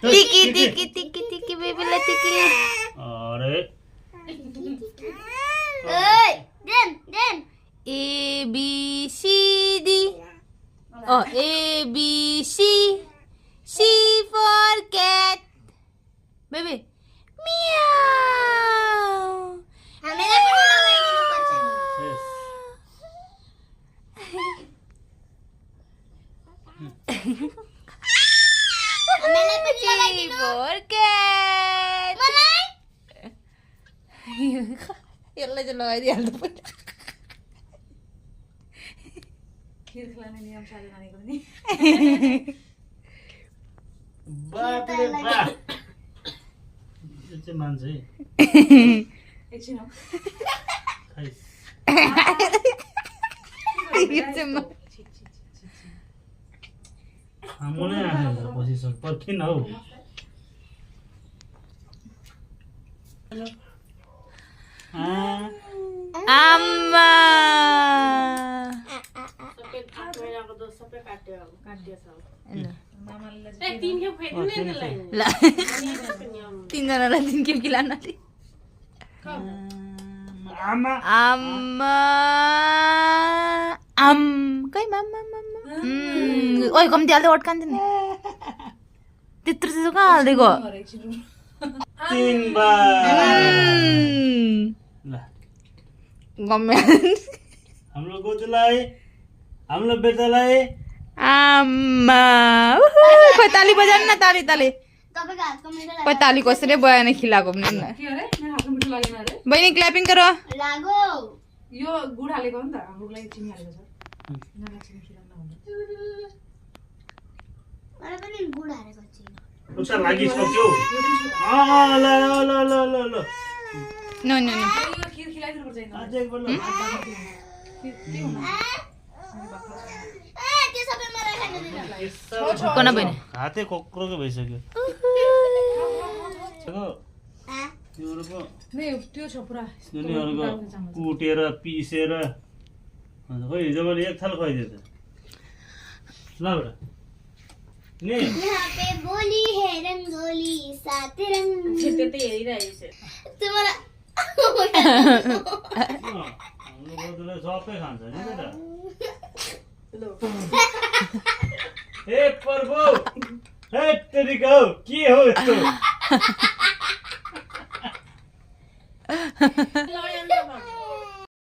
टिकी टिकी टिकी टिकी बेबीलाई टिकी अरे then then A B C D Oh A B C C for cat Baby Meow हामीलाई पनि लगाइदिनु पर्छ नि yes. हामीलाई पनि C लगाइदिनु for cat मलाई यसलाई चाहिँ लगाइदिइहाल्नु पर्छ खिर खिलाउने नियम सारी नानीको नि बापरे बाप यो चाहिँ मान्छे एकछिन हो खाइस यो चाहिँ म- हाम्रै आँखाबाट बसिसक्यो पर्खिन हौ आम्मा मामाले ल तिनजनालाई 3 खेप खिलाउन आँटे। आमा आम्मा आम कहीँ मामा ओइ कम्ती हाल्दै अड्कान्छ नि त्यत्रो चाहिँ कहाँ हालिदिएको एकछिन 3 बार ल गम्मे हाम्रो गोजुलाई हाम्रो बेटालाई आम्मा उहु, खोइ ताली बजाउनु न ताली ताली तपाईको हातको मिठो खोइ ताली कसरी बयान खिलाएको पनि न के अरे मेरो हातको मिठो लागेन अरे बहिनी क्ल्यापिङ गर लागो यो गुड हालेको हो नि त हाम्रो लागि चिनी हालेको छ यिनीहरूलाई चिनी खिलाउन हुन्छ मलाई पनि गुड हालेको छैन उता लागिसक्यो ल ल ल ल ल न न न यो खिर खिलाइदिनु पर्छ यिनीहरूलाई अझै एकपल्ट के हुनु त्यो सबै मलाई खानु दिनु कोन बहिनी हातै कोक्रोको भइसक्यो तिमीहरूको नै त्यो छ पुरा उनीहरूको कुटेर पिसेर अन्त खोइ हिजो मैले एक थाल खुवाइदिएँ त ल बेटा नि यहाँ पे बोली है रंगोली सात रंग तुम्हारा हाम्रो गोजुले सबै खान्छ नि बेटा हे प्रभु हे तेरिका हौ के हो यस्तो